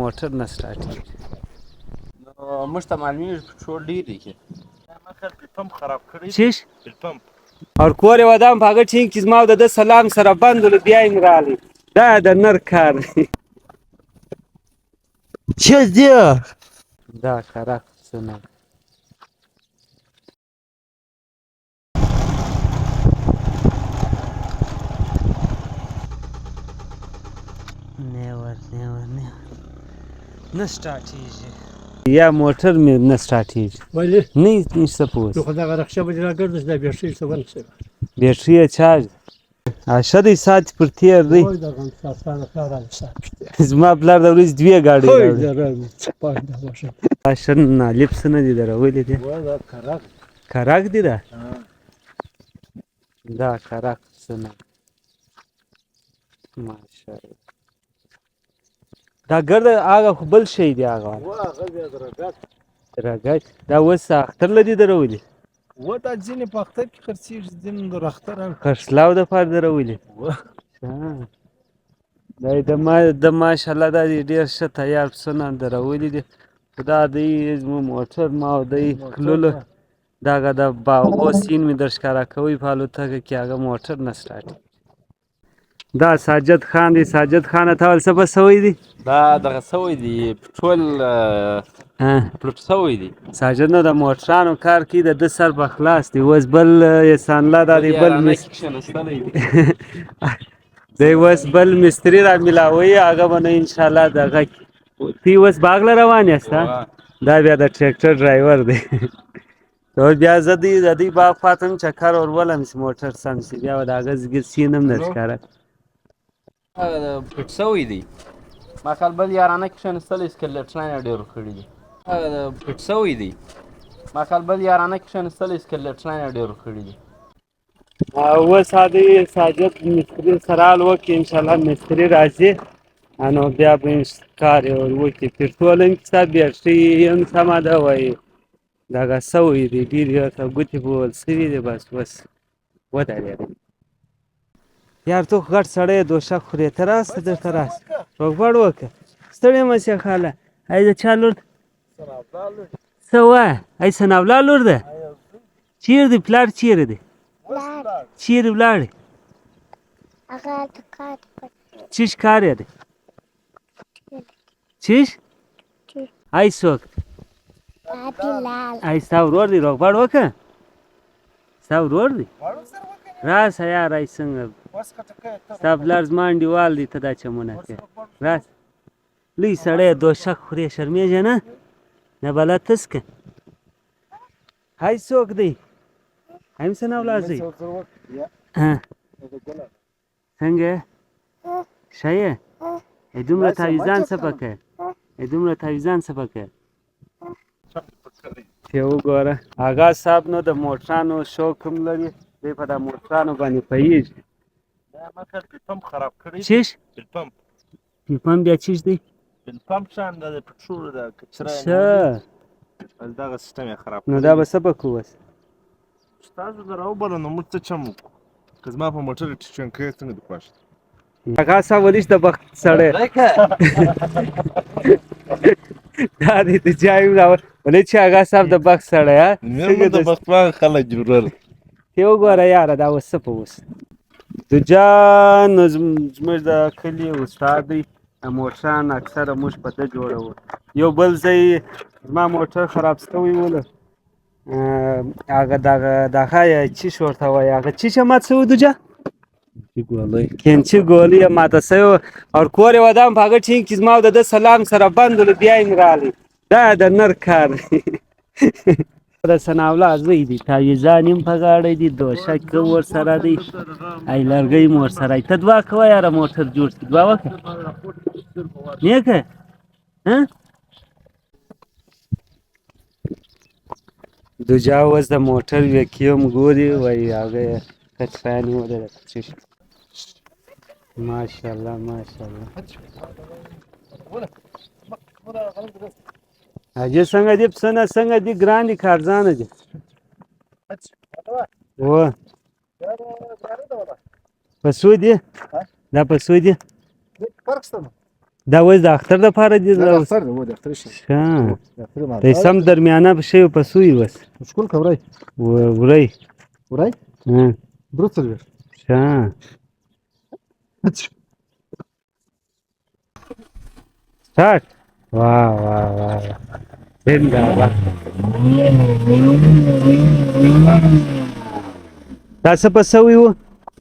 موټر نه سټارټېږي. موږ ته معلومېږي پټرول ډېر دی کې پمپ خراب کړی چیش پمپ اور کور یې ودان په هغه ټینګ کې زما او د ده سلام سره بند ولو بیا یې راغی. دا د نر کار دی. چه دی دا کرک څه نه نه سټارټېږي یا موټر مې نه سټارټېږي. ولې؟ نه نشته پوس خو دغه رخصه به دې راګرځي دا بیټرۍ څه ونشي بیټرۍ یې چارج شه دی ساعت پر تېر دی. وای دغه ساسانه کار راځي ساعت زما پلار د ورځې 2 ګاډۍ خو راوړي. درم پای دا واشه شه نالب څه نه دي درولي دي. وای دا کرک کرک دي دا کرک څه نه ماشاءالله. دا ګرده هغه خو بل شی دی هغه هغه بیا د رګت رګت دا اوس اختر له دي درولي و دا ځینې په اختر کې خرڅېږي ځینې د اختر خرڅلاو دپاره درولي. دا د ماشاءالله دا ډېر ښه تیار پسونه درولي دي. خو دا دی زموږ موټر ما او دی تللو دغه د باغو سین مې در ښکاره کوی په الوتکه کې هغه موټر نه سټارټېږي. دا ساجد خان دی. ساجد خانه تا ول څه به سوی دی؟ دا دغه سوی دی پټرول پلټ سوی دی. ساجد نو د موټرانو کار کوي د ده سر به خلاص دی. اوس بل احسان الله دا دی بل دی اوس بل مستري را میلاوي هغه به نو انشاءالله دغه تی اوس باغ له روان یاست دا بیا د ټریکټر ډرایور دی. نو بیا زه د دوی باغ خواته هم چکر ور ولم چې موټر سم شي بیا به د هغه سین هم در ښکاره پټ سوی دی. ما خیال بل یارانه کښېنستلی سکلیټران یې ډېر کړي دي. پټ سوی دی. ما خیال بل یارانه کښېنستلی سکلیټران یې ډېر کړي دي. اوس هغه ساجد مستري سره حال وکړي انشاءالله مستري راځي نو بیا به کار یې ور وکړي. پټرول هم شته بیټرۍ هم سمه ده وایي دغه سوی دی ډېر ورته ګوتې په ول سوي دي بس اوس ودرېده. یار ته خو ګډ سړی یې دوشک خورې ته راسه درته راسه روغبړ وکړه ستړی مه شې خاله. ای د چا لور څه وایه ای ثناالله لور ده چیرې دی پلار چیرې دی چیرې ولاړې چیش کار یې دی چیش ای څوک ای ستا ورور دی روغبړ وکړه ستا ورور دی راسه یار ای څنګه ستا پلار زما انډیوال دی ته دا چمونه کوې راسه لوی سړی دوشک خورې شرمېږې نه نه بلد تس که ای څوک دی هم ثناالله زوی څنګه ښه یې ای دومره تاویزان څه پکې ای دومره تاویزان څه پکې چې وګوره اغا صاحب نو د موټرانو شوق هم لري دی په د موټرانو باندې پوهېږي. ما خیال پمپ خراب کړی چیش پمپ پمپ بیا چیش دی پمپ شان د پټرول د کچره ښه دغه سیستم یې خراب نو دا به څه به کوو اوس تاسو د راوبله نو موږ څه چم وکړو که زما په موټر ټینکۍ څنګه دې خوښ اغا صاحب ولې د بخت سړی دا دی د جای ولې چې اغا صاحب د بخت سړی د بختوان خلک جوړل ته وګوره یاره دا اوس څه په اوس د جان زموږ د کلي استاد دی د موټران اکثره موږ په ده جوړوو. یو بل ځای زما موټر خراب شوی ولو هغه دغه چیش ورته وایي هغه چیش یې مات شوی دوجه کینچي ګولۍ یې ماته شوې وه او کور یې ودان په هغه ټینګ کې زما او د ده سلام سره بند ولو بیا یې راغی. دا د نر کار دی. د ثناالله زوی دی تاویزان هم په غاړه دي دوشک هم ورسره دی ای لرګی هم ورسره دی. ته دوه کوه یاره موټر جوړ شي دوه وکړه نیکه دوجا اوس د موټر ویکیوم ګوري وایي هغه یې کچرایه نیولې ده ماشاءالله ماشاءالله. حاجي څنګه دي پسونه څنګه دي ګران دي که ارزانه دي و په څو دي دا په څو دي دا اوس د اختر دپاره دي دا د اختر دی، و د اختر شي. ښه د اختر مال. دی سم درمیانه په شوي په سوی اوس شکول کوي. وری ورای؟ درو څلوېښت. ښه سټارټ. واه واه واه زنده‌باد. دا څه په سوی و؟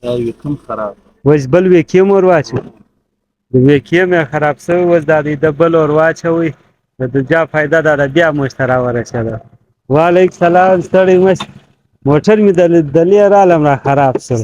دا ویکم خراب. اوس بل ویکیم ور واچوي. د ویکیم یې خراب سوی اوس دا دی د بل ور واچوئ د جا فایده دا ده بیا موږ ته راورسېده. وعلیکم سلام ستړی مه شې. موټر مې دلې رالم را خراب شو.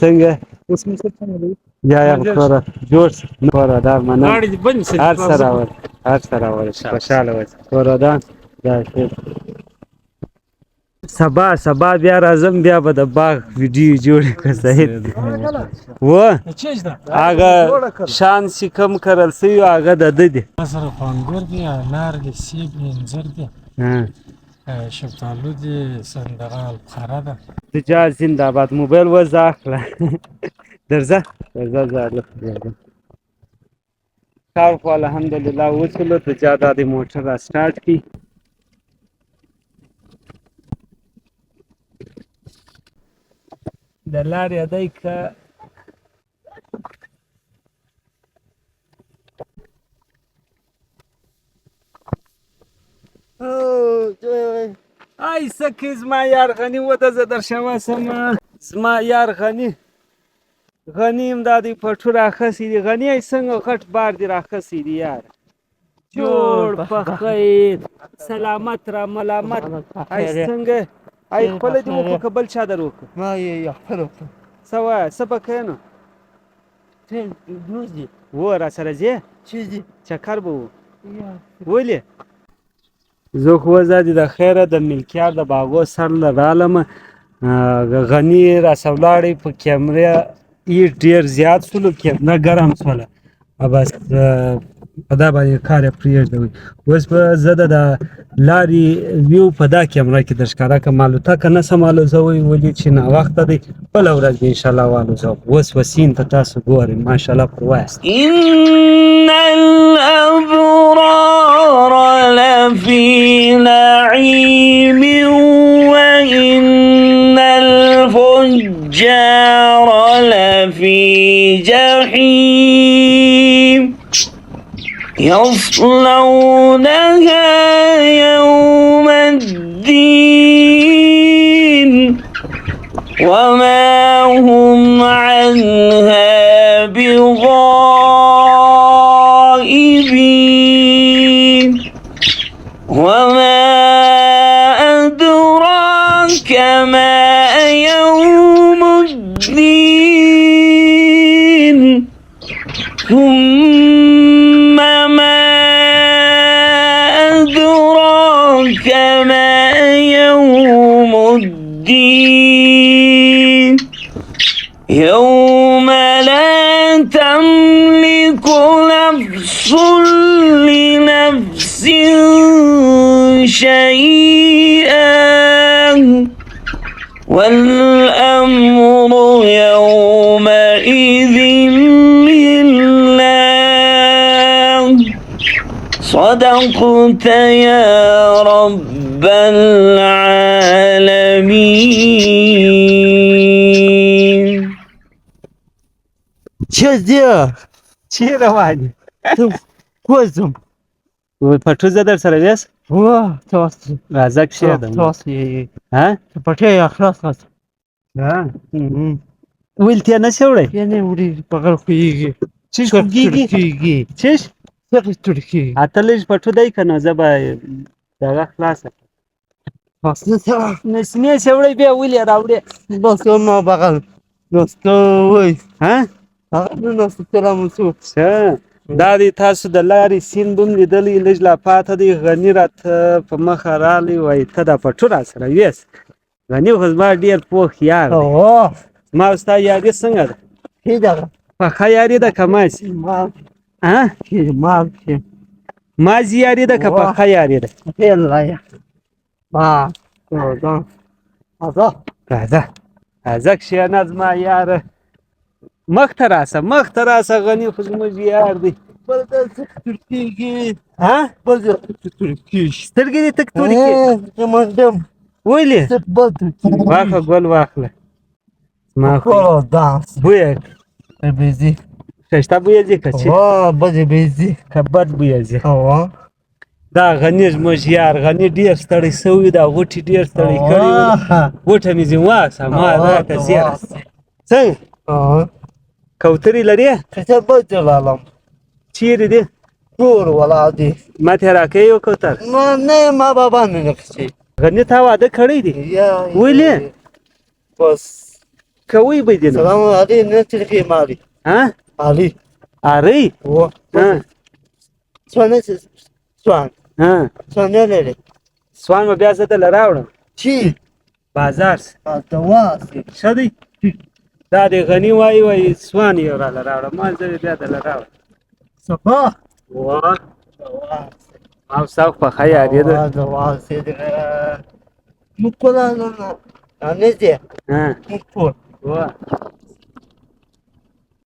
څنګه اوس مې څه څنګه دی؟ یا کوره جوړ شه کوره دا منم هر څه راول هر څه راول خوشحاله اوسه کوره دا سبا بیا راځم بیا به د باغ ویډیو جوړې کړه صحیح و هغه شان چې کم کرل سوي هغه د ده دي سره خوانګور دي، انار دي، سیب دي، انځر دي، شفتالو دي، سندغال بخاره ده. تجار زنده‌باد. موبایل وزه اخله درځه کار خو الحمدلله وچلو تجار دا د موټر را سټارټ کړي. د لارې ادی که ای سکه زما یار غني وته زه در شوه سم زما یار غني امدادي پټو راخسي دي غني ای څنګه غټ بار دي راخسي دي یار جوړ په خیر سلامت را ملامت ای څنګه ای خپل دې وکړه که بل چا در وکړه ما یې خپل وکړه. څه وایه څه به کوې نو دوز دي و را سره ځې چې دي چکر به و ولې زه خو وزه دې د خیره د ملکیار د باغو سر له رالم غني راسه ولاړی په کیمره یې ډېر زیات شولو کیمره ګرم شوله بس په دا باندې کار یې پرېږدوئ. اوس به زه د لارې ویو په دا کیمره کې در ښکاره کړم الوتکه نه سم الوزوئ ولې چې ناوخته دی بله ورځ به انشاءالله والوزوم. اوس وسین ته تاسو ګورئ ماشاءالله پر وایاست. إن الأبرار لفي نعيم وإن الفجار لفي جحيم يصلونها يوم الدين وما هم عنها بغائبين وما أدراك ما يوم الدين ثم ما أدراك ما يوم الدين يوم لا تملك نفس لنفس شيئا والأمر يومئذ لله صدقت يا رب العالمين. چه دی چی روان یې کوزم پټو زه در سره ویاست واه تاسو راځه کښېږده تاسو یې ها پټې اخلاص کړه. ویل تې نه شې وړی یعنی وړي بغل خوږي چیش خوږېږي چیش څه ترکی اته لږ پټو دی که نه زه به دغه خلاصه اصلا څه نسمې شې وړی بیا ولې راوړې بس ما بغل نوستو وای ها هغه نوستو سلام وسو ښه دا دی تاسو د لارې سیند هم لیدلی لږ لا پاته دی غني راته په مخه راغلی وایي ته دا پټو را سره ویست غني خو زما ډېر پوخ یار دی زما او ستا یاري څنګه ده ښه ده پخه یاري ده که مازي مازي یاري ده که پخه یاري ده راځه کښېنه زما یاره مخ ته راسه غني خو زموږ یار دی بل داسې ترکیږي ها بل داسې ترکیږي سترګې دې تک تورې کې کمانډم ولې څه بل ترکیږي واخله ګل واخله زما خو کولو دانس بویه بیزی ښایسته بویه ځي که چې بده بیزی که بد بویه ځي هوا دا غني زموږ یار غني ډېر ستړی سوی دا غوټې ډېر ستړی کړی غوټه مې ځینې واسه ما راکړه زیره څنګه کوترې لرې کچه بل جلالم چیرې دي ټول ولا دي ما ته راکوې یو کوتر ما نه ما بابا نه نکشي غني تا واده کړی دی یا ولې بس کوی به دي نو سلام علیکم نه تلفي مالي ها علي اری هو ها سوان ها نه لري سوان به بیا زه دله راوړم چی بازار دواس ښه دی دا د غني وایي سوان یې راله راوړه ما زه یې بیا دله راوړم سبا وا دواس او ستا خو پخه یاري ده دواس مکولا نه نه نه ها مکول وا